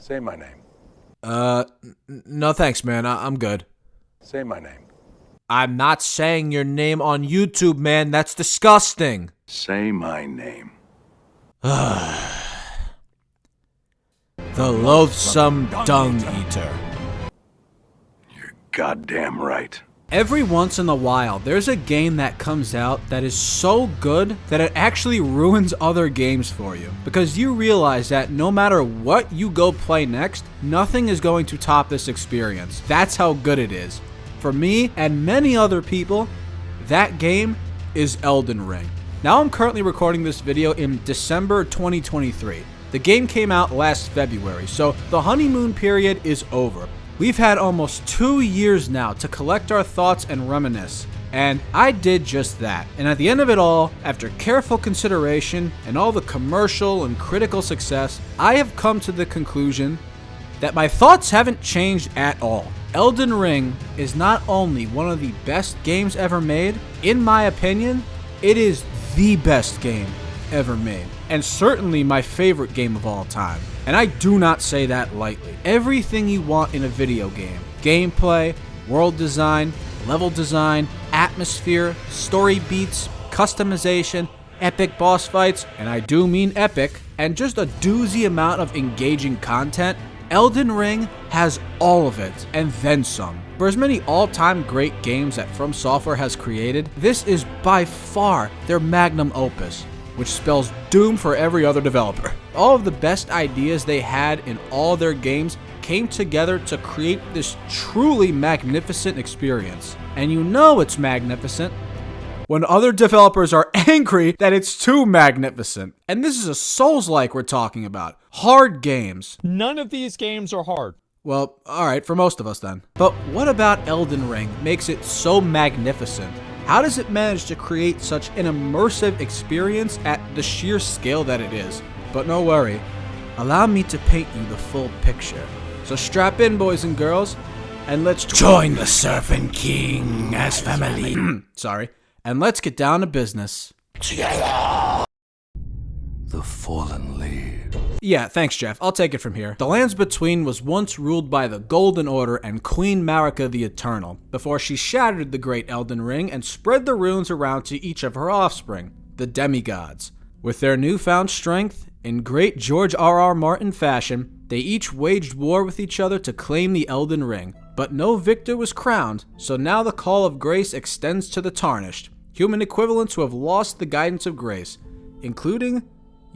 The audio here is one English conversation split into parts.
Say my name. No thanks, man. I'm good. Say my name. I'm not saying your name on YouTube, man. That's disgusting. Say my name. The loathsome dung eater. You're goddamn right. Every once in a while, there's a game that comes out that is so good that it actually ruins other games for you. Because you realize that no matter what you go play next, nothing is going to top this experience. That's how good it is. For me and many other people, that game is Elden Ring. Now I'm currently recording this video in December 2023. The game came out last February, so the honeymoon period is over. We've had almost 2 years now to collect our thoughts and reminisce, and I did just that. And at the end of it all, after careful consideration and all the commercial and critical success, I have come to the conclusion that my thoughts haven't changed at all. Elden Ring is not only one of the best games ever made, in my opinion, it is the best game ever made, and certainly my favorite game of all time. And I do not say that lightly. Everything you want in a video game: gameplay, world design, level design, atmosphere, story beats, customization, epic boss fights, and I do mean epic, and just a doozy amount of engaging content. Elden Ring has all of it, and then some. For as many all-time great games that From Software has created, this is by far their magnum opus, which spells doom for every other developer. All of the best ideas they had in all their games came together to create this truly magnificent experience. And you know it's magnificent when other developers are angry that it's too magnificent. And this is a Souls-like we're talking about. Hard games. None of these games are hard. Well, alright, for most of us then. But what about Elden Ring makes it so magnificent? How does it manage to create such an immersive experience at the sheer scale that it is? But no worry, allow me to paint you the full picture. So strap in, boys and girls, and let's join the Serpent King as family. Sorry. And let's get down to business. The Fallen League. Yeah, thanks, Jeff. I'll take it from here. The Lands Between was once ruled by the Golden Order and Queen Marika the Eternal, before she shattered the Great Elden Ring and spread the runes around to each of her offspring, the demigods. With their newfound strength, in great George R.R. Martin fashion, they each waged war with each other to claim the Elden Ring. But no victor was crowned, so now the call of grace extends to the tarnished, human equivalents who have lost the guidance of grace, including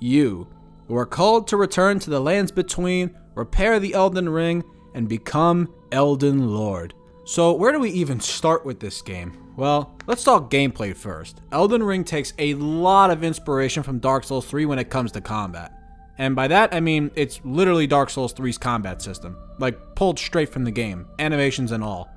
you, who are called to return to the Lands Between, repair the Elden Ring, and become Elden Lord. So where do we even start with this game? Well, let's talk gameplay first. Elden Ring takes a lot of inspiration from Dark Souls 3 when it comes to combat. And by that, I mean it's literally Dark Souls 3's combat system, like pulled straight from the game, animations and all.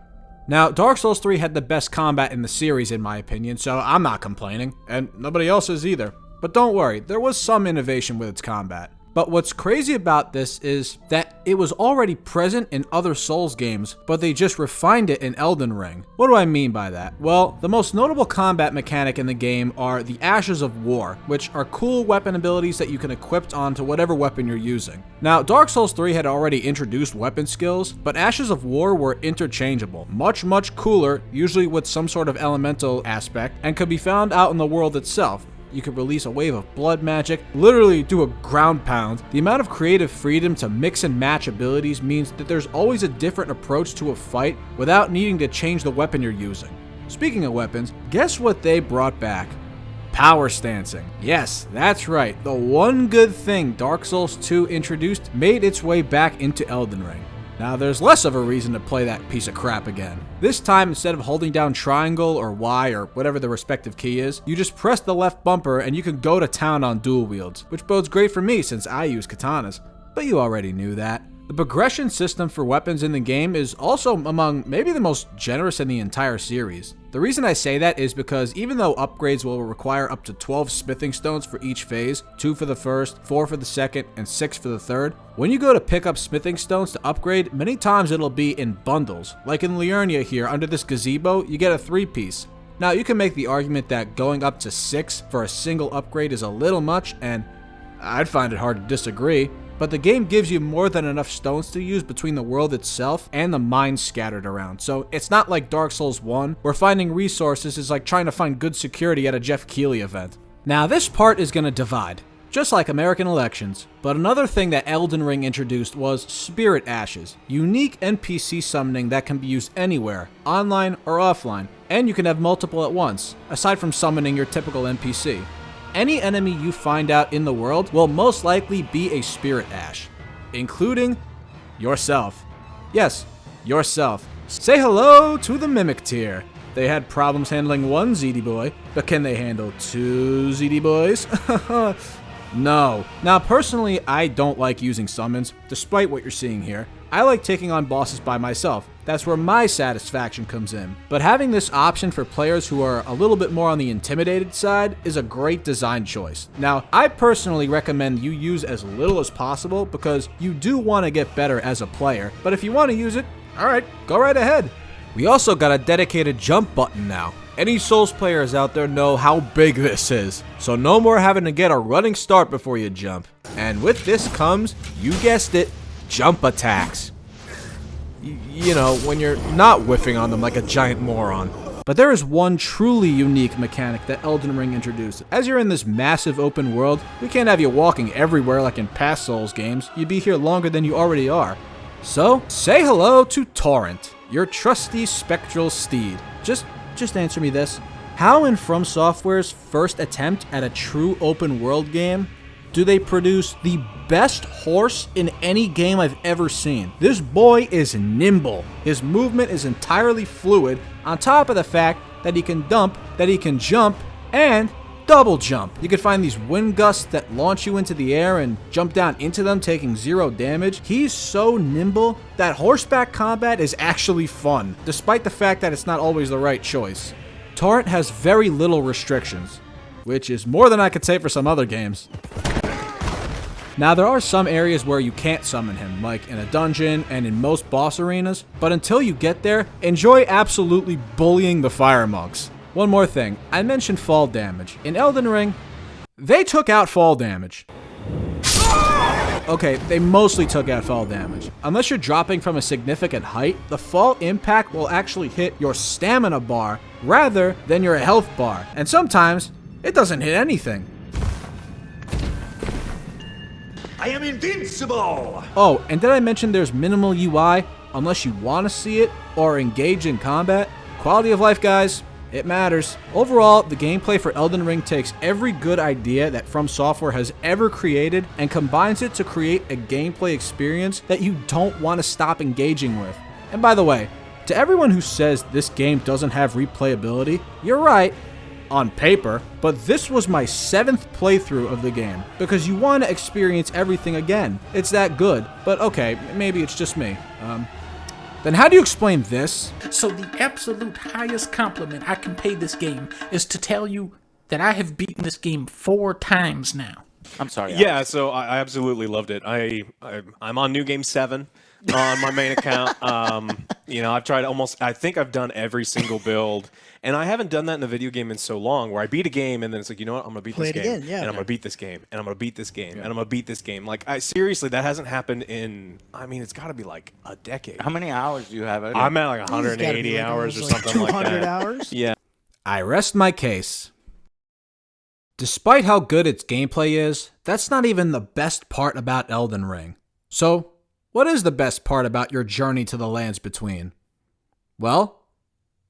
Now, Dark Souls 3 had the best combat in the series in my opinion, so I'm not complaining, and nobody else is either. But don't worry, there was some innovation with its combat. But what's crazy about this is that it was already present in other Souls games, but they just refined it in Elden Ring. What do I mean by that? Well, the most notable combat mechanic in the game are the Ashes of War, which are cool weapon abilities that you can equip onto whatever weapon you're using. Now, Dark Souls 3 had already introduced weapon skills, but Ashes of War were interchangeable, much cooler, usually with some sort of elemental aspect, and could be found out in the world itself. You could release a wave of blood magic, literally do a ground pound. The amount of creative freedom to mix and match abilities means that there's always a different approach to a fight without needing to change the weapon you're using. Speaking of weapons, guess what they brought back? Power stancing. Yes, that's right. The one good thing Dark Souls 2 introduced made its way back into Elden Ring. Now there's less of a reason to play that piece of crap again. This time, instead of holding down triangle or Y or whatever the respective key is, you just press the left bumper and you can go to town on dual wields, which bodes great for me since I use katanas. But you already knew that. The progression system for weapons in the game is also among maybe the most generous in the entire series. The reason I say that is because even though upgrades will require up to 12 smithing stones for each phase, 2 for the first, 4 for the second, and 6 for the third, when you go to pick up smithing stones to upgrade, many times it'll be in bundles. Like in Liurnia here, under this gazebo, you get a 3-piece. Now you can make the argument that going up to 6 for a single upgrade is a little much, and I'd find it hard to disagree. but the game gives you more than enough stones to use between the world itself and the mines scattered around. So it's not like Dark Souls 1, where finding resources is like trying to find good security at a Jeff Keighley event. Now this part is gonna divide, just like American elections. But another thing that Elden Ring introduced was Spirit Ashes, unique NPC summoning that can be used anywhere, online or offline, and you can have multiple at once, aside from summoning your typical NPC. Any enemy you find out in the world will most likely be a Spirit Ash, including yourself. Yes, yourself. Say hello to the Mimic tier. They had problems handling one ZD boy, but can they handle two ZD boys? No. Now personally, I don't like using summons, despite what you're seeing here. I like taking on bosses by myself. That's where my satisfaction comes in. But having this option for players who are a little bit more on the intimidated side is a great design choice. Now, I personally recommend you use as little as possible because you do want to get better as a player, but if you want to use it, alright, go right ahead. We also got a dedicated jump button now. Any Souls players out there know how big this is, so no more having to get a running start before you jump. And with this comes, you guessed it, jump attacks. You know, when you're not whiffing on them like a giant moron. But there is one truly unique mechanic that Elden Ring introduced. As you're in this massive open world, we can't have you walking everywhere like in past Souls games. You'd be here longer than you already are. So, say hello to Torrent, your trusty spectral steed. Just answer me this. How in From Software's first attempt at a true open world game do they produce the best horse in any game I've ever seen? This boy is nimble. His movement is entirely fluid, on top of the fact that he can dump, that he can jump, and double jump. You can find these wind gusts that launch you into the air and jump down into them, taking 0 damage. He's so nimble that horseback combat is actually fun, despite the fact that it's not always the right choice. Torrent has very little restrictions, which is more than I could say for some other games. Now, there are some areas where you can't summon him, like in a dungeon and in most boss arenas, but until you get there, enjoy absolutely bullying the fire monks. One more thing, I mentioned fall damage. In Elden Ring, they took out fall damage. Okay, they mostly took out fall damage. Unless you're dropping from a significant height, the fall impact will actually hit your stamina bar rather than your health bar. And sometimes, it doesn't hit anything. I am invincible! Oh, and did I mention there's minimal UI unless you want to see it or engage in combat? Quality of life, guys. It matters. Overall, the gameplay for Elden Ring takes every good idea that From Software has ever created and combines it to create a gameplay experience that you don't want to stop engaging with. And by the way, to everyone who says this game doesn't have replayability, you're right, on paper, but this was my 7th playthrough of the game, because you want to experience everything again. It's that good, but okay, maybe it's just me. Then how do you explain this? So the absolute highest compliment I can pay this game is to tell you that I have beaten this game 4 times now. I'm sorry. Yeah, so I absolutely loved it. I'm on New Game 7 on my main account. I've tried I think I've done every single build, and I haven't done that in a video game in so long, where I beat a game and then it's like, you know what, I'm gonna beat this game, and I'm gonna beat this game, and I'm gonna beat this game, and I'm gonna beat this game. Like, seriously, that hasn't happened in, it's got to be like a decade. How many hours do you have? I'm at like 180 hours or something like that. 200 hours? Yeah. I rest my case. Despite how good its gameplay is, that's not even the best part about Elden Ring. So, what is the best part about your journey to the Lands Between? Well,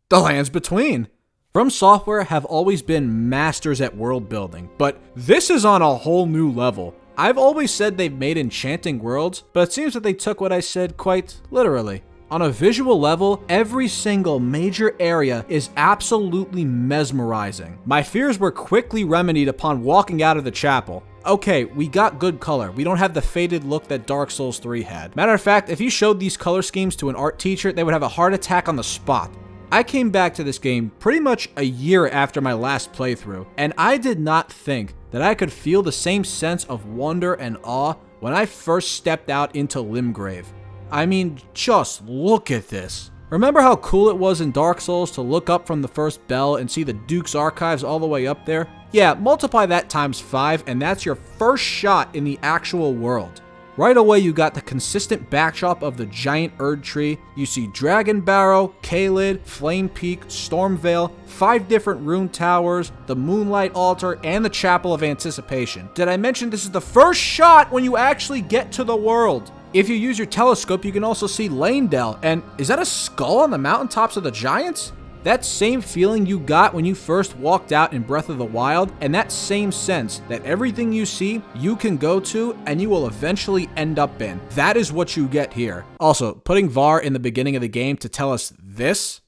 the Lands Between. From Software have always been masters at world building, but this is on a whole new level. I've always said they've made enchanting worlds, but it seems that they took what I said quite literally. On a visual level, every single major area is absolutely mesmerizing. My fears were quickly remedied upon walking out of the chapel. Okay, we got good color. We don't have the faded look that Dark Souls 3 had. Matter of fact, if you showed these color schemes to an art teacher, they would have a heart attack on the spot. I came back to this game pretty much a year after my last playthrough, and I did not think that I could feel the same sense of wonder and awe when I first stepped out into Limgrave. I mean, just look at this. Remember how cool it was in Dark Souls to look up from the first bell and see the Duke's archives all the way up there? Yeah, multiply that times 5 and that's your first shot in the actual world. Right away, you got the consistent backdrop of the giant Erdtree. You see Dragon Barrow, Caelid, Flame Peak, Stormvale, 5 different rune towers, the Moonlight Altar, and the Chapel of Anticipation. Did I mention this is the first shot when you actually get to the world? If you use your telescope, you can also see Lanedale. And is that a skull on the mountaintops of the giants? That same feeling you got when you first walked out in Breath of the Wild, and that same sense that everything you see, you can go to and you will eventually end up in. That is what you get here. Also, putting Var in the beginning of the game to tell us this.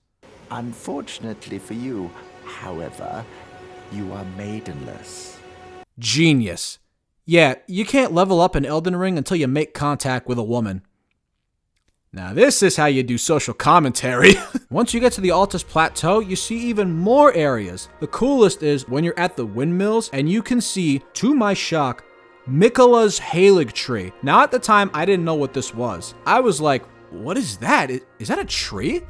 Unfortunately for you, however, you are maidenless. Genius. Yeah, you can't level up in Elden Ring until you make contact with a woman. Now this is how you do social commentary. Once you get to the Altus Plateau, you see even more areas. The coolest is when you're at the windmills and you can see, to my shock, Miquella's Halig Tree. Now at the time, I didn't know what this was. I was like, what is that? Is that a tree?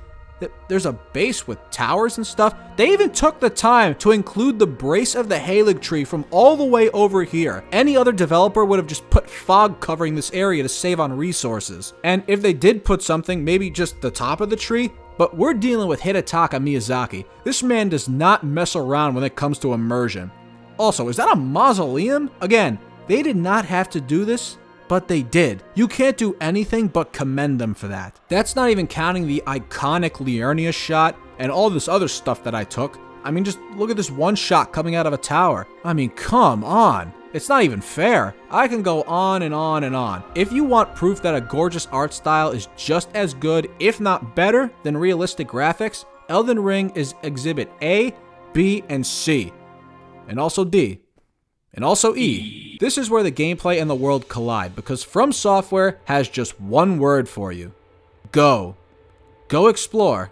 There's a base with towers and stuff. They even took the time to include the brace of the Halig Tree from all the way over here. Any other developer would have just put fog covering this area to save on resources. And if they did put something, maybe just the top of the tree. But we're dealing with Hidetaka Miyazaki. This man does not mess around when it comes to immersion. Also, is that a mausoleum? Again, they did not have to do this, but they did. You can't do anything but commend them for that. That's not even counting the iconic Liurnia shot and all this other stuff that I took. I mean, just look at this one shot coming out of a tower. I mean, come on. It's not even fair. I can go on and on and on. If you want proof that a gorgeous art style is just as good, if not better, than realistic graphics, Elden Ring is Exhibit A, B, and C. And also D. And also E. This is where the gameplay and the world collide, because From Software has just one word for you. Go. Go explore.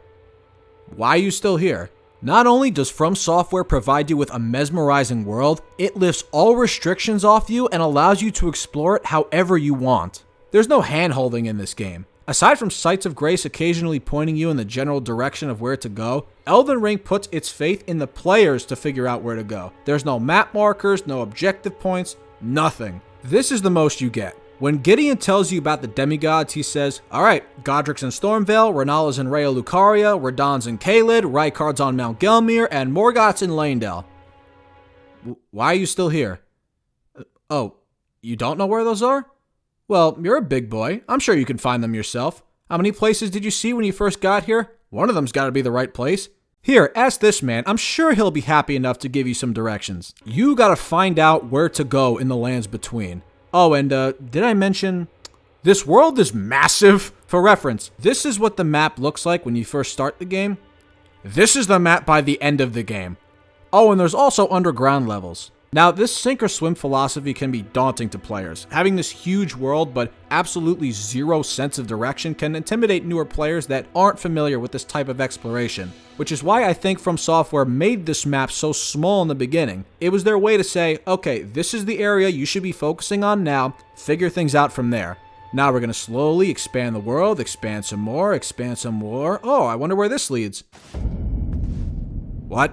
Why are you still here? Not only does From Software provide you with a mesmerizing world, it lifts all restrictions off you and allows you to explore it however you want. There's no hand-holding in this game. Aside from Sights of Grace occasionally pointing you in the general direction of where to go, Elden Ring puts its faith in the players to figure out where to go. There's no map markers, no objective points, nothing. This is the most you get. When Gideon tells you about the demigods, he says, alright, Godrick's in Stormvale, Renala's in Raya Lucaria, Radahn's in Caelid, Rykard's on Mount Gelmir, and Morgoth's in Lanedale. Why are you still here? Oh, you don't know where those are? Well, you're a big boy. I'm sure you can find them yourself. How many places did you see when you first got here? One of them's got to be the right place. Here, ask this man. I'm sure he'll be happy enough to give you some directions. You gotta find out where to go in the lands between. Oh, and did I mention this world is massive? For reference, this is what the map looks like when you first start the game. This is the map by the end of the game. Oh, and there's also underground levels. Now, this sink or swim philosophy can be daunting to players. Having this huge world but absolutely zero sense of direction can intimidate newer players that aren't familiar with this type of exploration, which is why I think From Software made this map so small in the beginning. It was their way to say, okay, this is the area you should be focusing on now, figure things out from there. Now we're going to slowly expand the world, expand some more. Oh, I wonder where this leads. What?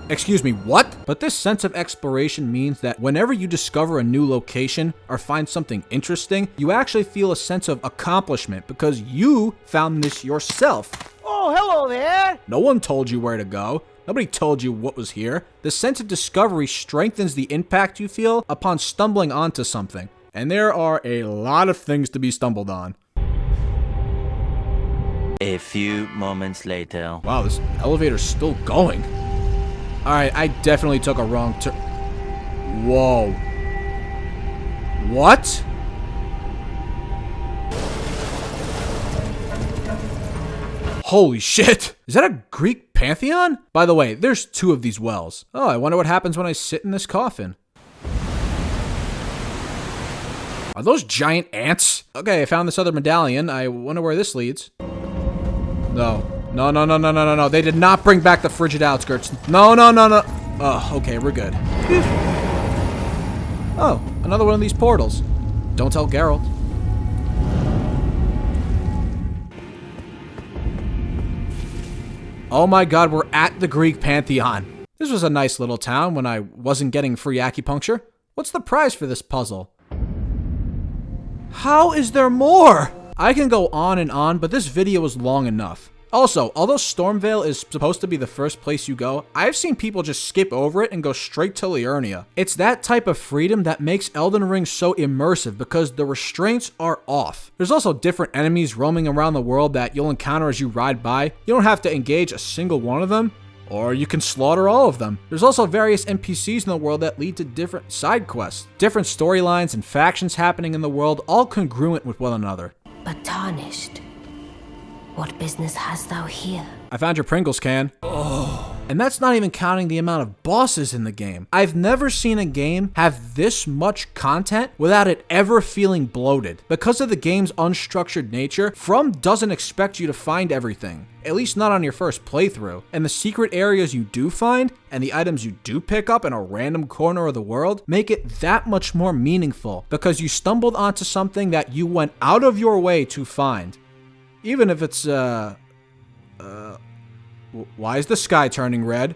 Excuse me, what? But this sense of exploration means that whenever you discover a new location or find something interesting, you actually feel a sense of accomplishment because you found this yourself. Oh, hello there! No one told you where to go. Nobody told you what was here. The sense of discovery strengthens the impact you feel upon stumbling onto something. And there are a lot of things to be stumbled on. A few moments later. Wow, this elevator's still going. Alright, I definitely took a wrong turn. Whoa. What? Holy shit. Is that a Greek pantheon? By the way, there's 2 of these wells. Oh, I wonder what happens when I sit in this coffin. Are those giant ants? Okay, I found this other medallion. I wonder where this leads. No. No. They did not bring back the frigid outskirts. No. Oh, okay, we're good. Oh, another one of these portals. Don't tell Geralt. Oh my god, we're at the Greek pantheon. This was a nice little town when I wasn't getting free acupuncture. What's the prize for this puzzle? How is there more? I can go on, but this video is long enough. Also, although Stormvale is supposed to be the first place you go, I've seen people just skip over it and go straight to Liurnia. It's that type of freedom that makes Elden Ring so immersive because the restraints are off. There's also different enemies roaming around the world that you'll encounter as you ride by. You don't have to engage a single one of them, or you can slaughter all of them. There's also various NPCs in the world that lead to different side quests, different storylines and factions happening in the world, all congruent with one another. But tarnished, what business hast thou here? I found your Pringles can. Oh. And that's not even counting the amount of bosses in the game. I've never seen a game have this much content without it ever feeling bloated. Because of the game's unstructured nature, From doesn't expect you to find everything. At least not on your first playthrough. And the secret areas you do find, and the items you do pick up in a random corner of the world, make it that much more meaningful. Because you stumbled onto something that you went out of your way to find. Even if it's, why is the sky turning red?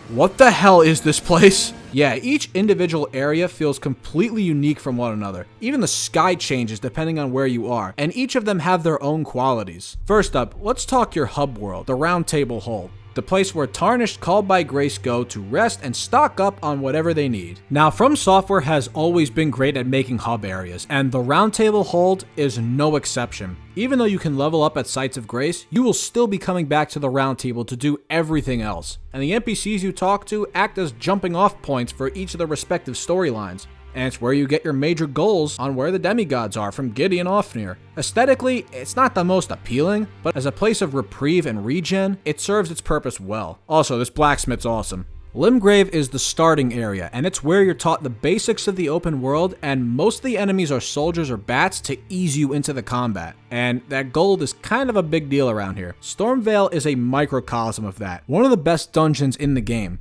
What the hell is this place? Yeah, each individual area feels completely unique from one another. Even the sky changes depending on where you are, and each of them have their own qualities. First up, let's talk your hub world, the Round Table Hold. The place where Tarnished Called by Grace go to rest and stock up on whatever they need. Now, From Software has always been great at making hub areas, and the Round Table Hold is no exception. Even though you can level up at Sites of Grace, you will still be coming back to the Round Table to do everything else. And the NPCs you talk to act as jumping off points for each of the respective storylines. And it's where you get your major goals on where the demigods are from Gideon Ofnir. Aesthetically, it's not the most appealing, but as a place of reprieve and regen, it serves its purpose well. Also, this blacksmith's awesome. Limgrave is the starting area, and it's where you're taught the basics of the open world, and most of the enemies are soldiers or bats to ease you into the combat. And that gold is kind of a big deal around here. Stormvale is a microcosm of that, one of the best dungeons in the game.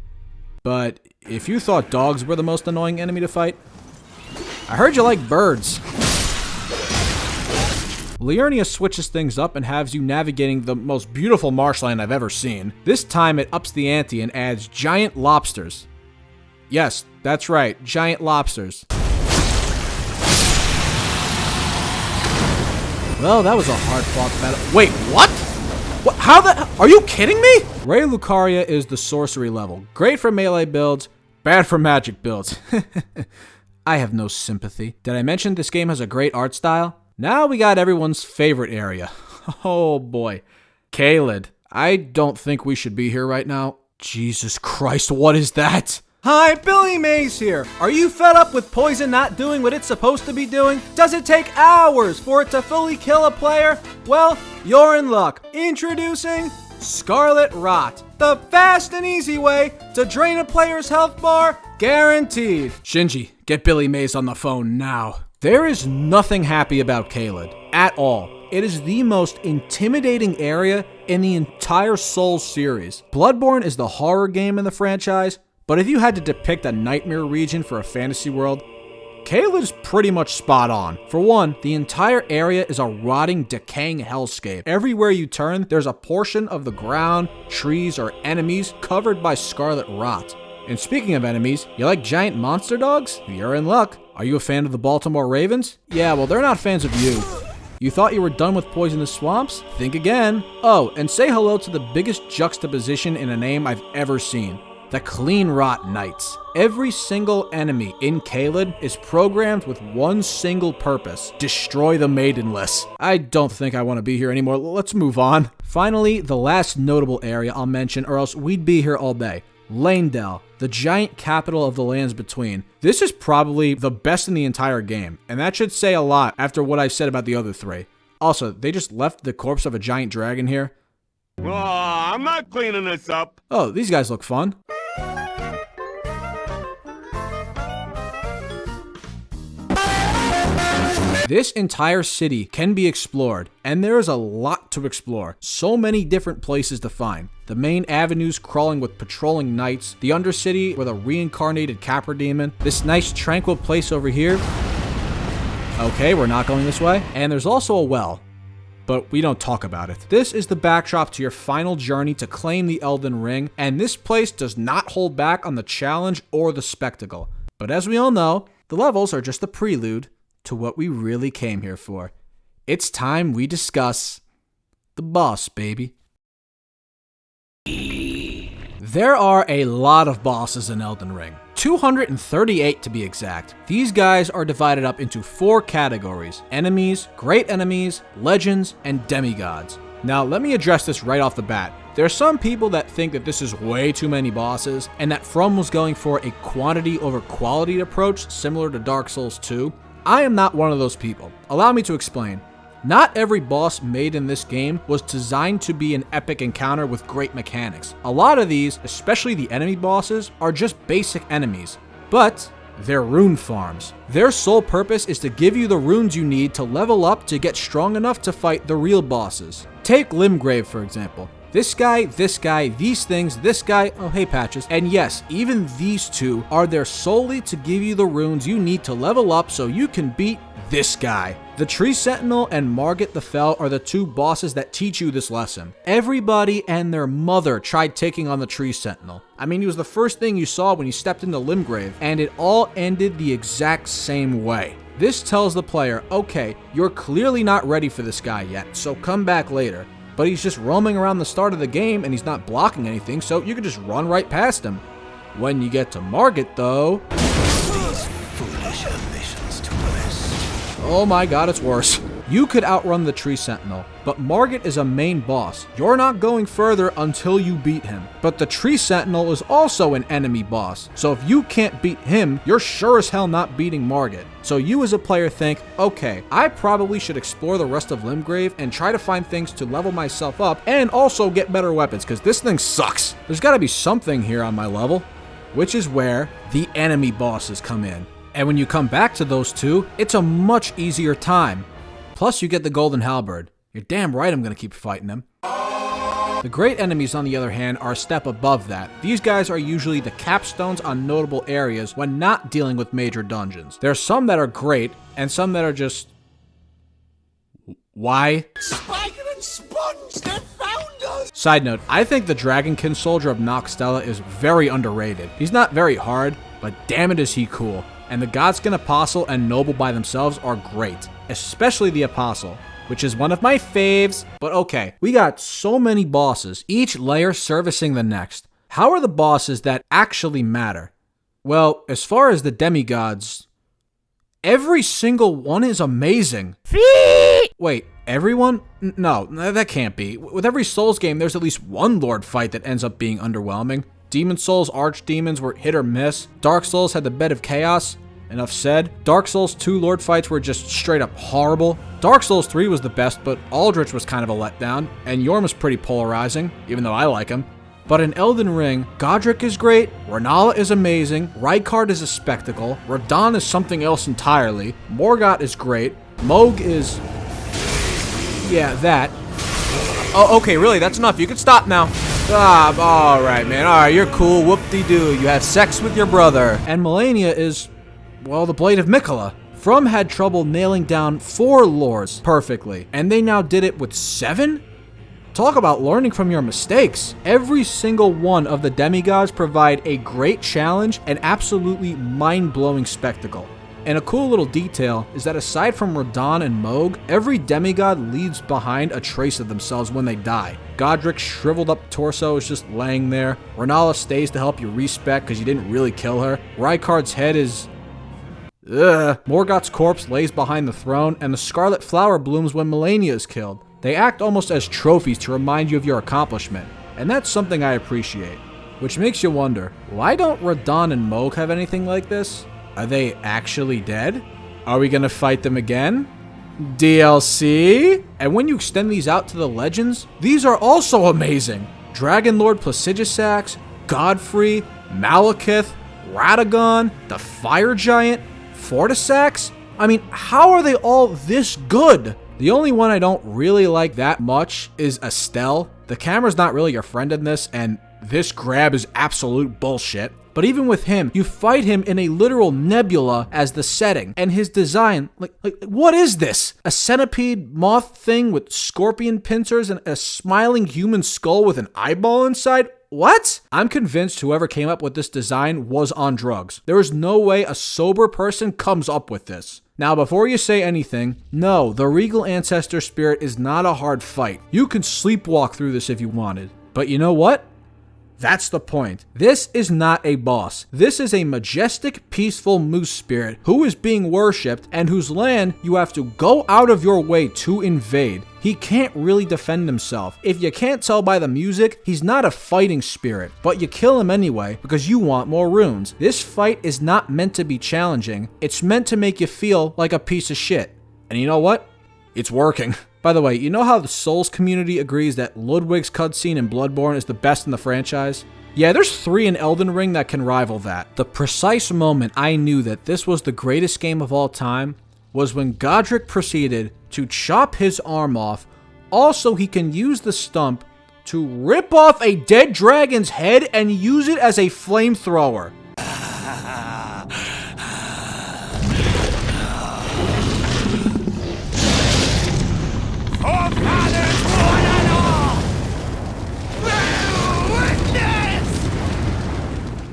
But if you thought dogs were the most annoying enemy to fight, I heard you like birds. Liurnia switches things up and has you navigating the most beautiful marshland I've ever seen. This time it ups the ante and adds giant lobsters. Yes, that's right, giant lobsters. Well, that was a hard-fought battle. Wait, what? What? How the? Are you kidding me? Ray Lucaria is the sorcery level. Great for melee builds, bad for magic builds. I have no sympathy. Did I mention this game has a great art style? Now we got everyone's favorite area. Oh boy. Caelid. I don't think we should be here right now. Jesus Christ, what is that? Hi, Billy Mays here. Are you fed up with poison not doing what it's supposed to be doing? Does it take hours for it to fully kill a player? Well, you're in luck. Introducing Scarlet Rot, the fast and easy way to drain a player's health bar, guaranteed. Shinji, get Billy Mays on the phone now. There is nothing happy about Caelid at all. It is the most intimidating area in the entire Souls series. Bloodborne is the horror game in the franchise, but if you had to depict a nightmare region for a fantasy world, Caelid is pretty much spot on. For one, the entire area is a rotting, decaying hellscape. Everywhere you turn, there's a portion of the ground, trees, or enemies covered by scarlet rot. And speaking of enemies, you like giant monster dogs? You're in luck. Are you a fan of the Baltimore Ravens? Yeah, well, they're not fans of you. You thought you were done with poisonous swamps? Think again. Oh, and say hello to the biggest juxtaposition in a name I've ever seen. The Clean Rot Knights. Every single enemy in Caelid is programmed with one single purpose: destroy the Maidenless. I don't think I want to be here anymore. Let's move on. Finally, the last notable area I'll mention, or else we'd be here all day. Leyndell, the giant capital of the lands between. This is probably the best in the entire game, and that should say a lot after what I've said about the other three. Also, they just left the corpse of a giant dragon here. Oh, I'm not cleaning this up. Oh, these guys look fun. This entire city can be explored, and there is a lot to explore. So many different places to find. The main avenues crawling with patrolling knights, the undercity with a reincarnated Capra demon, this nice tranquil place over here. Okay, we're not going this way. And there's also a well. but we don't talk about it. This is the backdrop to your final journey to claim the Elden Ring, and this place does not hold back on the challenge or the spectacle. But as we all know, the levels are just a prelude to what we really came here for. It's time we discuss the boss, baby. There are a lot of bosses in Elden Ring. 238 to be exact. These guys are divided up into 4 categories: enemies, great enemies, legends, and demigods. Now, let me address this right off the bat. There are some people that think that this is way too many bosses, and that From was going for a quantity over quality approach similar to Dark Souls 2. I am not one of those people. Allow me to explain. Not every boss made in this game was designed to be an epic encounter with great mechanics. A lot of these, especially the enemy bosses, are just basic enemies, but they're rune farms. Their sole purpose is to give you the runes you need to level up to get strong enough to fight the real bosses. Take Limgrave, for example. This guy, these things, this guy, oh hey Patches, and yes, even these two are there solely to give you the runes you need to level up so you can beat this guy. The Tree Sentinel and Margit the Fell are the 2 bosses that teach you this lesson. Everybody and their mother tried taking on the Tree Sentinel. I mean, he was the first thing you saw when you stepped into Limgrave, and it all ended the exact same way. This tells the player, okay, you're clearly not ready for this guy yet, so come back later. But he's just roaming around the start of the game and he's not blocking anything, so you can just run right past him. When you get to Margit, though... Oh my god, it's worse. You could outrun the Tree Sentinel, but Margit is a main boss. You're not going further until you beat him. But the Tree Sentinel is also an enemy boss, so if you can't beat him, you're sure as hell not beating Margit. So you as a player think, okay, I probably should explore the rest of Limgrave and try to find things to level myself up and also get better weapons, because this thing sucks. There's gotta be something here on my level, which is where the enemy bosses come in. And when you come back to those 2, it's a much easier time. Plus, you get the Golden Halberd. You're damn right I'm gonna keep fighting them. The great enemies, on the other hand, are a step above that. These guys are usually the capstones on notable areas when not dealing with major dungeons. There are some that are great, and some that are just... Why? Spiker and Sponge, they found us! Side note, I think the Dragonkin Soldier of Noxtella is very underrated. He's not very hard, but damn it is he cool. And the Godskin Apostle and Noble by themselves are great. Especially the Apostle, which is one of my faves. But okay, we got so many bosses, each layer servicing the next. How are the bosses that actually matter? Well, as far as the demigods, every single one is amazing. Wait, everyone? No, that can't be. With every Souls game, there's at least one Lord fight that ends up being underwhelming. Demon Souls archdemons were hit or miss. Dark Souls had the bed of chaos. Enough said. Dark Souls 2 Lord fights were just straight up horrible. Dark Souls 3 was the best, but Aldrich was kind of a letdown, and Yorm was pretty polarizing, even though I like him. But in Elden Ring, Godric is great, Rennala is amazing, Rykard is a spectacle, Radahn is something else entirely, Morgott is great, Mohg is... yeah, that. Oh, okay, really, that's enough. You can stop now. Alright, man. Alright, you're cool. Whoop-de-doo. You have sex with your brother. And Malenia is, well, the Blade of Miquella. From had trouble nailing down 4 lords perfectly, and they now did it with 7? Talk about learning from your mistakes. Every single one of the demigods provide a great challenge and absolutely mind-blowing spectacle. And a cool little detail is that aside from Radahn and Mohg, every demigod leaves behind a trace of themselves when they die. Godric's shriveled up torso is just laying there. Rennala stays to help you respec because you didn't really kill her. Rykard's head is... ugh. Morgott's corpse lays behind the throne, and the scarlet flower blooms when Malenia is killed. They act almost as trophies to remind you of your accomplishment, and that's something I appreciate. Which makes you wonder, why don't Radahn and Mohg have anything like this? Are they actually dead? Are we gonna fight them again? DLC? And when you extend these out to the legends, these are also amazing. Dragon Lord Placidusax, Godfrey, Malekith, Radahn, the Fire Giant, Fortisax? I mean, how are they all this good? The only one I don't really like that much is Estelle. The camera's not really your friend in this, and this grab is absolute bullshit. But even with him, you fight him in a literal nebula as the setting. And his design, like what is this? A centipede moth thing with scorpion pincers and a smiling human skull with an eyeball inside? What? I'm convinced whoever came up with this design was on drugs. There is no way a sober person comes up with this. Now, before you say anything, no, the Regal Ancestor Spirit is not a hard fight. You can sleepwalk through this if you wanted. But you know what? That's the point. This is not a boss. This is a majestic, peaceful moose spirit who is being worshipped and whose land you have to go out of your way to invade. He can't really defend himself. If you can't tell by the music, he's not a fighting spirit, but you kill him anyway because you want more runes. This fight is not meant to be challenging. It's meant to make you feel like a piece of shit. And you know what? It's working. By the way, you know how the Souls community agrees that Ludwig's cutscene in Bloodborne is the best in the franchise? Yeah, there's 3 in Elden Ring that can rival that. The precise moment I knew that this was the greatest game of all time was when Godric proceeded to chop his arm off. Also, he can use the stump to rip off a dead dragon's head and use it as a flamethrower.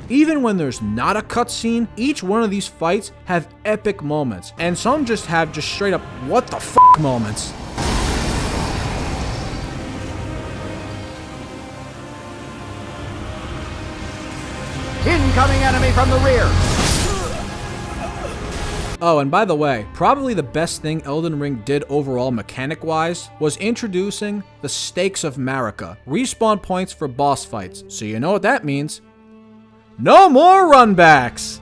Even when there's not a cutscene, each one of these fights have epic moments, and some just have just straight up what the f*** moments. Incoming enemy from the rear! Oh, and by the way, probably the best thing Elden Ring did overall mechanic-wise was introducing the Stakes of Marika, respawn points for boss fights. So you know what that means. No more runbacks!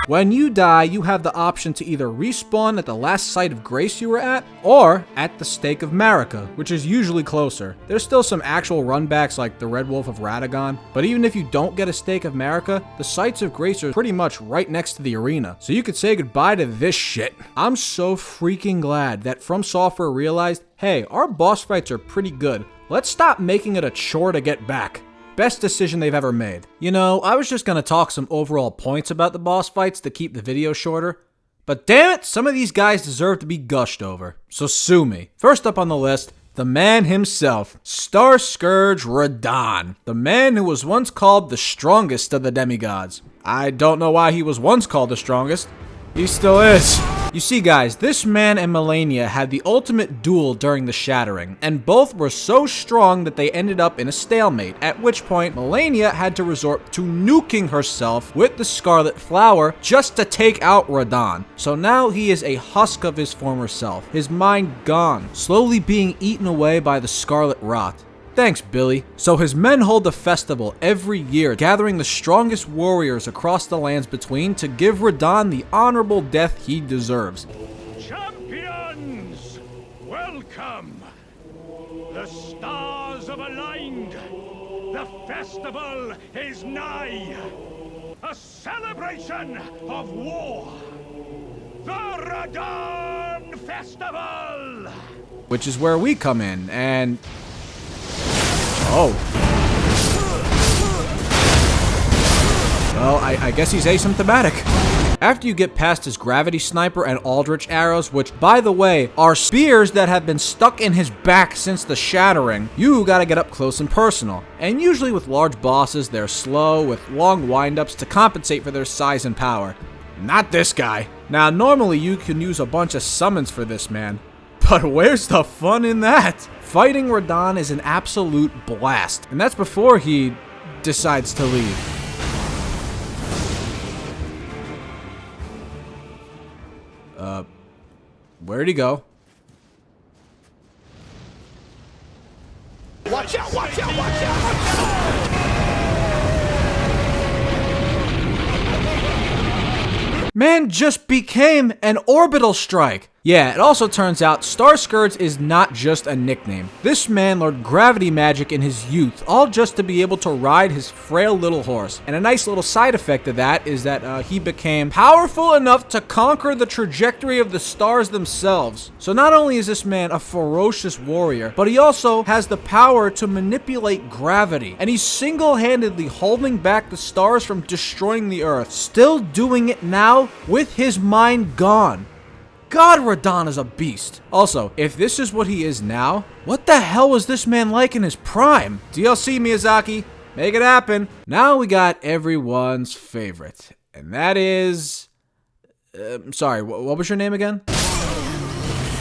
When you die, you have the option to either respawn at the last site of grace you were at, or at the Stake of Marika, which is usually closer. There's still some actual runbacks like the Red Wolf of Radahn, but even if you don't get a Stake of Marika, the sites of grace are pretty much right next to the arena, so you could say goodbye to this shit. I'm so freaking glad that From Software realized, hey, our boss fights are pretty good. Let's stop making it a chore to get back. Best decision they've ever made. You know, I was just gonna talk some overall points about the boss fights to keep the video shorter, but damn it, some of these guys deserve to be gushed over. So sue me. First up on the list, the man himself, Star Scourge Radahn, the man who was once called the strongest of the demigods. I don't know why he was once called the strongest. He still is. You see guys, this man and Malenia had the ultimate duel during the Shattering, and both were so strong that they ended up in a stalemate, at which point Malenia had to resort to nuking herself with the Scarlet Flower just to take out Radahn. So now he is a husk of his former self, his mind gone, slowly being eaten away by the Scarlet Rot. Thanks, Billy. So his men hold a festival every year, gathering the strongest warriors across the lands between to give Radahn the honorable death he deserves. Champions, welcome. The stars have aligned. The festival is nigh. A celebration of war. The Radahn Festival! Which is where we come in, and... oh. Well, I guess he's asymptomatic. After you get past his gravity sniper and aldrich arrows, which, by the way, are spears that have been stuck in his back since the Shattering, you gotta get up close and personal. And usually with large bosses, they're slow, with long windups to compensate for their size and power. Not this guy. Now, normally you can use a bunch of summons for this man, but where's the fun in that? Fighting Radahn is an absolute blast, and that's before he decides to leave. Where'd he go? Watch out, watch out, watch out, watch out! Man just became an orbital strike. Yeah, it also turns out Starscourge is not just a nickname. This man learned gravity magic in his youth, all just to be able to ride his frail little horse. And a nice little side effect of that is that he became powerful enough to conquer the trajectory of the stars themselves. So not only is this man a ferocious warrior, but he also has the power to manipulate gravity. And he's single-handedly holding back the stars from destroying the Earth, still doing it now with his mind gone. God, Radahn is a beast. Also, if this is what he is now, what the hell was this man like in his prime? DLC, Miyazaki, make it happen. Now we got everyone's favorite, and that is... sorry, what was your name again?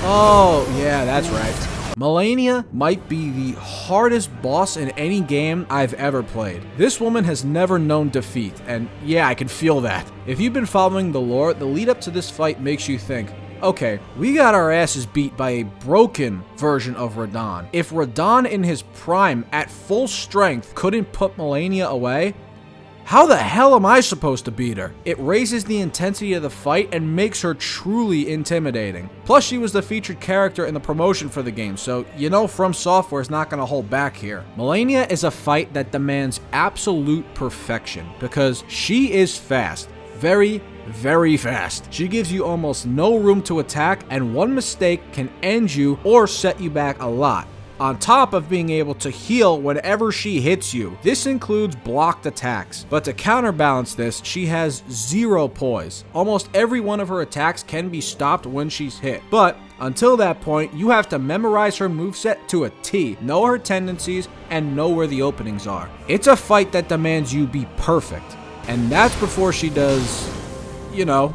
Oh, yeah, that's right. Malenia might be the hardest boss in any game I've ever played. This woman has never known defeat, and yeah, I can feel that. If you've been following the lore, the lead up to this fight makes you think, okay, we got our asses beat by a broken version of Radahn. If Radahn in his prime, at full strength, couldn't put Malenia away, how the hell am I supposed to beat her? It raises the intensity of the fight and makes her truly intimidating. Plus, she was the featured character in the promotion for the game, so you know From Software is not going to hold back here. Malenia is a fight that demands absolute perfection, because she is fast. Very, very fast. She gives you almost no room to attack, and one mistake can end you or set you back a lot. On top of being able to heal whenever she hits you. This includes blocked attacks. But to counterbalance this, she has zero poise. Almost every one of her attacks can be stopped when she's hit. But until that point, you have to memorize her moveset to a T, know her tendencies, and know where the openings are. It's a fight that demands you be perfect. And that's before she does, you know.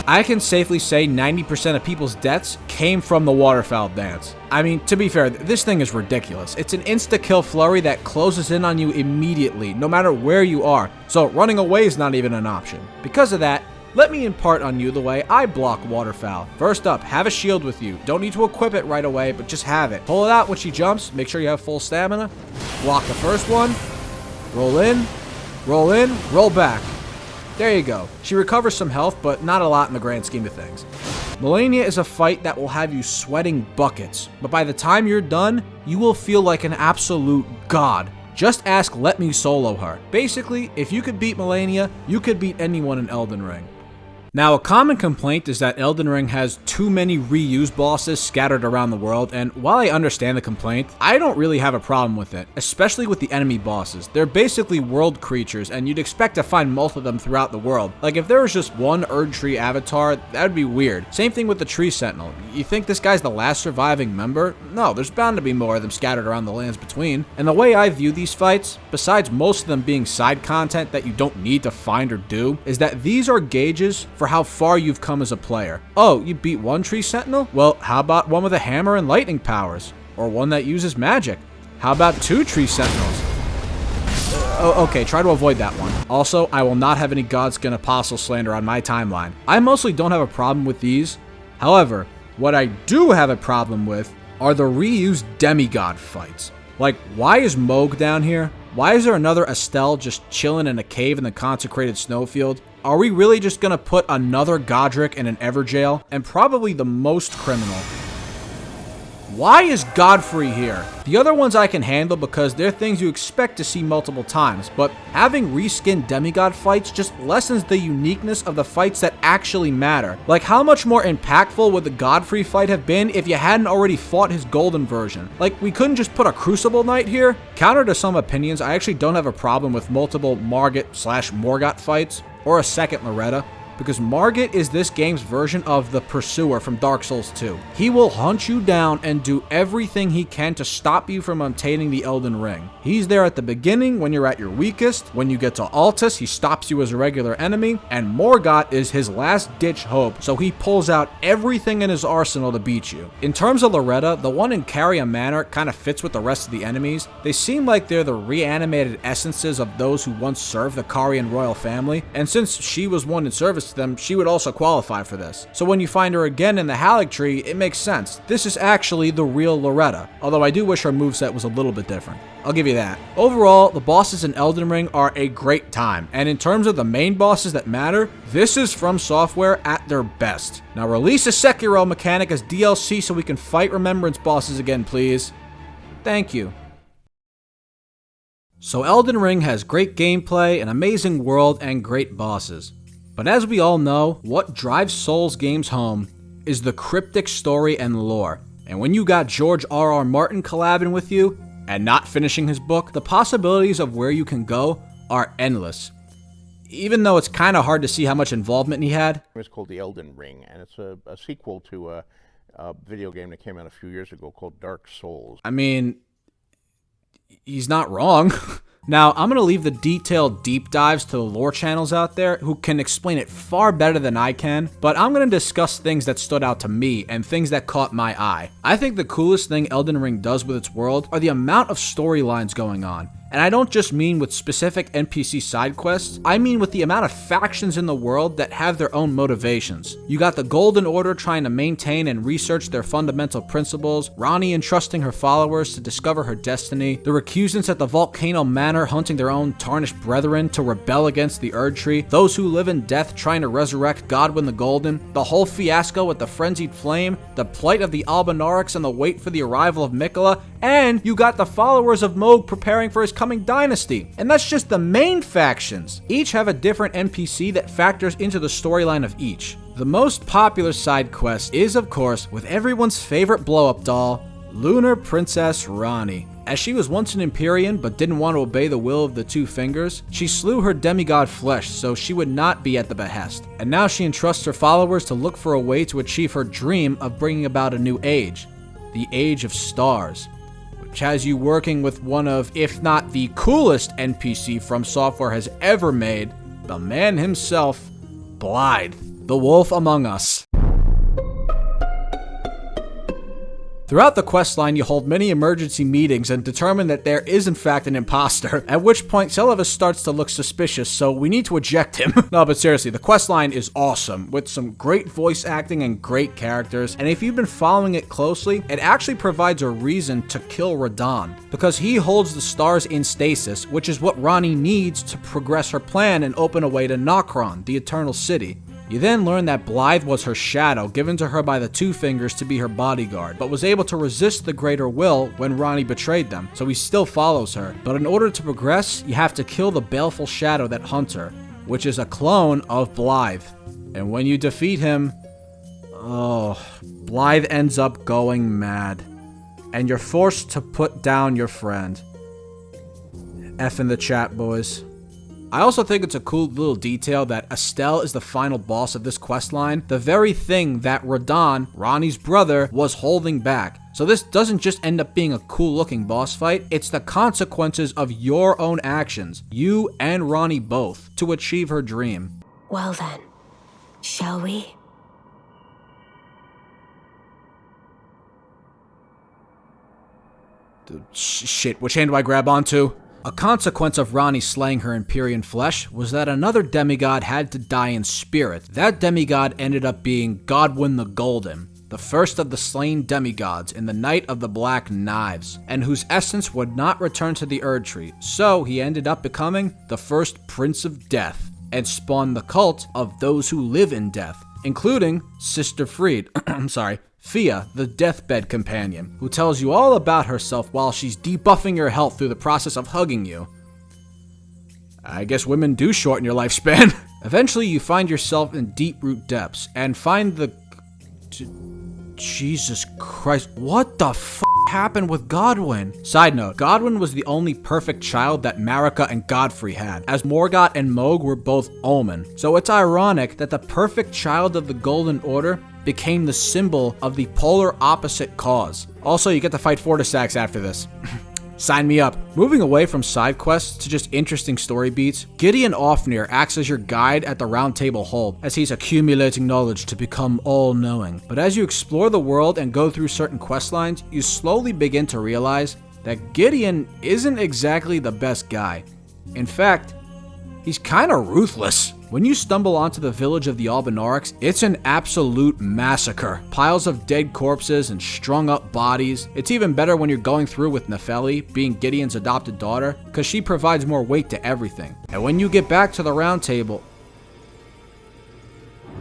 I can safely say 90% of people's deaths came from the waterfowl dance. I mean, to be fair, this thing is ridiculous. It's an insta-kill flurry that closes in on you immediately, no matter where you are. So running away is not even an option. Because of that, let me impart on you the way I block waterfowl. First up, have a shield with you. Don't need to equip it right away, but just have it. Pull it out when she jumps. Make sure you have full stamina. Block the first one. Roll in, roll back. There you go. She recovers some health, but not a lot in the grand scheme of things. Malenia is a fight that will have you sweating buckets, but by the time you're done, you will feel like an absolute god. Just ask Let Me Solo her. Basically, if you could beat Malenia, you could beat anyone in Elden Ring. Now, a common complaint is that Elden Ring has too many reused bosses scattered around the world, and while I understand the complaint, I don't really have a problem with it, especially with the enemy bosses. They're basically world creatures, and you'd expect to find most of them throughout the world. Like, if there was just one Erdtree avatar, that'd be weird. Same thing with the Tree Sentinel. You think this guy's the last surviving member? No, there's bound to be more of them scattered around the lands between. And the way I view these fights, besides most of them being side content that you don't need to find or do, is that these are gauges for how far you've come as a player. Oh, you beat one Tree Sentinel? Well, how about one with a hammer and lightning powers? Or one that uses magic? How about two Tree Sentinels? Oh, okay, try to avoid that one. Also, I will not have any Godskin Apostle slander on my timeline. I mostly don't have a problem with these. However, what I do have a problem with are the reused demigod fights. Like, why is Moog down here? Why is there another Estelle just chilling in a cave in the consecrated snowfield? Are we really just gonna put another Godric in an Everjail? And probably the most criminal. Why is Godfrey here? The other ones I can handle because they're things you expect to see multiple times, but having reskinned demigod fights just lessens the uniqueness of the fights that actually matter. Like, how much more impactful would the Godfrey fight have been if you hadn't already fought his golden version? Like, we couldn't just put a Crucible Knight here? Counter to some opinions, I actually don't have a problem with multiple Margit/Morgott fights, or a second Loretta, because Margit is this game's version of the Pursuer from Dark Souls 2. He will hunt you down and do everything he can to stop you from obtaining the Elden Ring. He's there at the beginning when you're at your weakest. When you get to Altus, he stops you as a regular enemy, and Morgott is his last-ditch hope, so he pulls out everything in his arsenal to beat you. In terms of Loretta, the one in Caria Manor kind of fits with the rest of the enemies. They seem like they're the reanimated essences of those who once served the Carian royal family, and since she was one in service quests, then she would also qualify for this. So when you find her again in the Erdtree, it makes sense. This is actually the real Loretta, although I do wish her moveset was a little bit different. I'll give you that. Overall, the bosses in Elden Ring are a great time, and in terms of the main bosses that matter, this is From Software at their best. Now release a Sekiro mechanic as DLC so we can fight Remembrance bosses again, please. Thank you. So Elden Ring has great gameplay, an amazing world, and great bosses. But as we all know, what drives Souls games home is the cryptic story and lore. And when you got George R.R. Martin collabing with you, and not finishing his book, the possibilities of where you can go are endless. Even though it's kind of hard to see how much involvement he had. It's called the Elden Ring, and it's a sequel to a video game that came out a few years ago called Dark Souls. I mean, he's not wrong. Now, I'm going to leave the detailed deep dives to the lore channels out there who can explain it far better than I can, but I'm going to discuss things that stood out to me and things that caught my eye. I think the coolest thing Elden Ring does with its world are the amount of storylines going on. And I don't just mean with specific NPC side quests, I mean with the amount of factions in the world that have their own motivations. You got the Golden Order trying to maintain and research their fundamental principles, Ranni entrusting her followers to discover her destiny, the recusants at the Volcano Manor hunting their own tarnished brethren to rebel against the Erdtree, those who live in death trying to resurrect Godwyn the Golden, the whole fiasco with the Frenzied Flame, the plight of the Albinaurics and the wait for the arrival of Miquella, and you got the followers of Mohg preparing for his coming dynasty. And that's just the main factions. Each have a different NPC that factors into the storyline of each. The most popular side quest is, of course, with everyone's favorite blow-up doll, Lunar Princess Ranni. As she was once an Empyrean but didn't want to obey the will of the Two Fingers, she slew her demigod flesh so she would not be at the behest. And now she entrusts her followers to look for a way to achieve her dream of bringing about a new age, the Age of Stars, which has you working with one of, if not the coolest NPC From Software has ever made, the man himself, Blaidd, the Wolf Among Us. Throughout the questline, you hold many emergency meetings and determine that there is in fact an imposter, at which point Celevis starts to look suspicious, so we need to eject him. No, but seriously, the questline is awesome, with some great voice acting and great characters, and if you've been following it closely, it actually provides a reason to kill Radahn, because he holds the stars in stasis, which is what Ranni needs to progress her plan and open a way to Nokron, the Eternal City. You then learn that Blaidd was her shadow given to her by the Two Fingers to be her bodyguard, but was able to resist the greater will when Ranni betrayed them, so he still follows her. But in order to progress, you have to kill the baleful shadow that hunts her, which is a clone of Blaidd. And when you defeat him, Blaidd ends up going mad. And you're forced to put down your friend. F in the chat, boys. I also think it's a cool little detail that Estelle is the final boss of this questline, the very thing that Radahn, Ranni's brother, was holding back. So this doesn't just end up being a cool looking boss fight, it's the consequences of your own actions, you and Ranni both, to achieve her dream. Well then, shall we? Shit, which hand do I grab onto? A consequence of Ranni slaying her Empyrean flesh was that another demigod had to die in spirit. That demigod ended up being Godwyn the Golden, the first of the slain demigods in the Night of the Black Knives, and whose essence would not return to the Erdtree, so he ended up becoming the first Prince of Death, and spawned the cult of those who live in death, including Sister Fried, Fia, the deathbed companion, who tells you all about herself while she's debuffing your health through the process of hugging you. I guess women do shorten your lifespan. Eventually, you find yourself in deep-root depths, and find the... Jesus Christ, what the f*** happened with Godwyn? Side note, Godwyn was the only perfect child that Marika and Godfrey had, as Morgott and Mohg were both Omen. So it's ironic that the perfect child of the Golden Order became the symbol of the polar opposite cause. Also, you get to fight Fortisax after this. Sign me up. Moving away from side quests to just interesting story beats, Gideon Ofnir acts as your guide at the Round Table Hold, as he's accumulating knowledge to become all-knowing. But as you explore the world and go through certain questlines, you slowly begin to realize that Gideon isn't exactly the best guy. In fact, He's kinda ruthless. When you stumble onto the village of the Albinaurics, it's an absolute massacre. Piles of dead corpses and strung up bodies. It's even better when you're going through with Nefeli, being Gideon's adopted daughter, because she provides more weight to everything. And when you get back to the round table...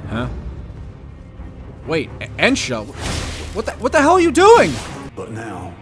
Huh? Wait, Ensha? What the hell are you doing? But now,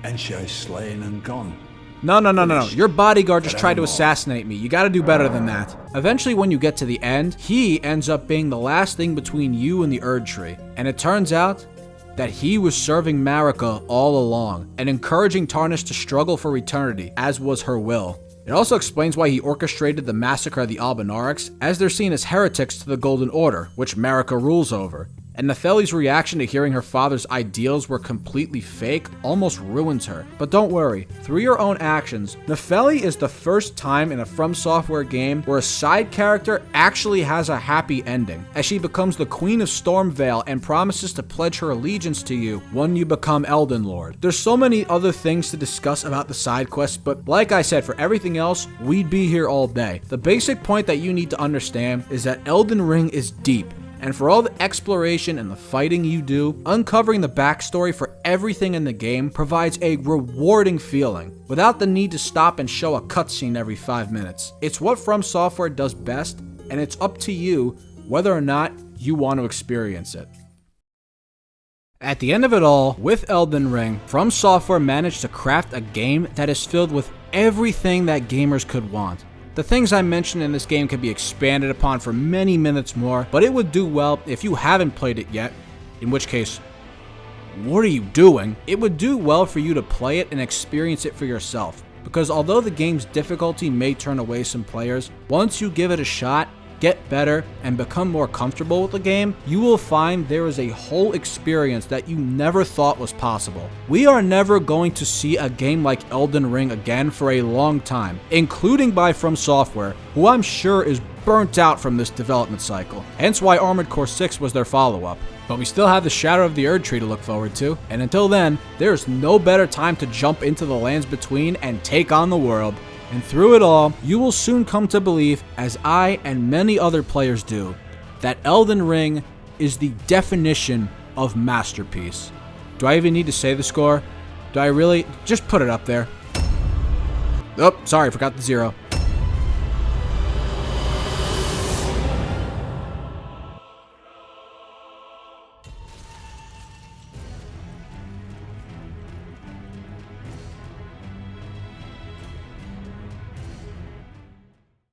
Ensha is slain and gone. No. Your bodyguard just tried to assassinate me. You gotta do better than that. Eventually, when you get to the end, he ends up being the last thing between you and the Erdtree. And it turns out that he was serving Marika all along and encouraging Tarnish to struggle for eternity, as was her will. It also explains why he orchestrated the massacre of the Albinaurics, as they're seen as heretics to the Golden Order, which Marika rules over. And Nefeli's reaction to hearing her father's ideals were completely fake almost ruins her. But don't worry, through your own actions, Nefeli is the first time in a From Software game where a side character actually has a happy ending, as she becomes the Queen of Stormvale and promises to pledge her allegiance to you when you become Elden Lord. There's so many other things to discuss about the side quests, but like I said, for everything else, we'd be here all day. The basic point that you need to understand is that Elden Ring is deep. And for all the exploration and the fighting you do, uncovering the backstory for everything in the game provides a rewarding feeling, without the need to stop and show a cutscene every 5 minutes. It's what From Software does best, and it's up to you whether or not you want to experience it. At the end of it all, with Elden Ring, From Software managed to craft a game that is filled with everything that gamers could want. The things I mentioned in this game can be expanded upon for many minutes more, but it would do well if you haven't played it yet, in which case, what are you doing? It would do well for you to play it and experience it for yourself, because although the game's difficulty may turn away some players, once you give it a shot, get better, and become more comfortable with the game, you will find there is a whole experience that you never thought was possible. We are never going to see a game like Elden Ring again for a long time, including by From Software, who I'm sure is burnt out from this development cycle, hence why Armored Core 6 was their follow-up. But we still have the Shadow of the Erdtree to look forward to, and until then, there's no better time to jump into the lands between and take on the world. And through it all, you will soon come to believe, as I and many other players do, that Elden Ring is the definition of masterpiece. Do I even need to say the score? Do I really? Just put it up there. Oh, sorry, forgot the 0.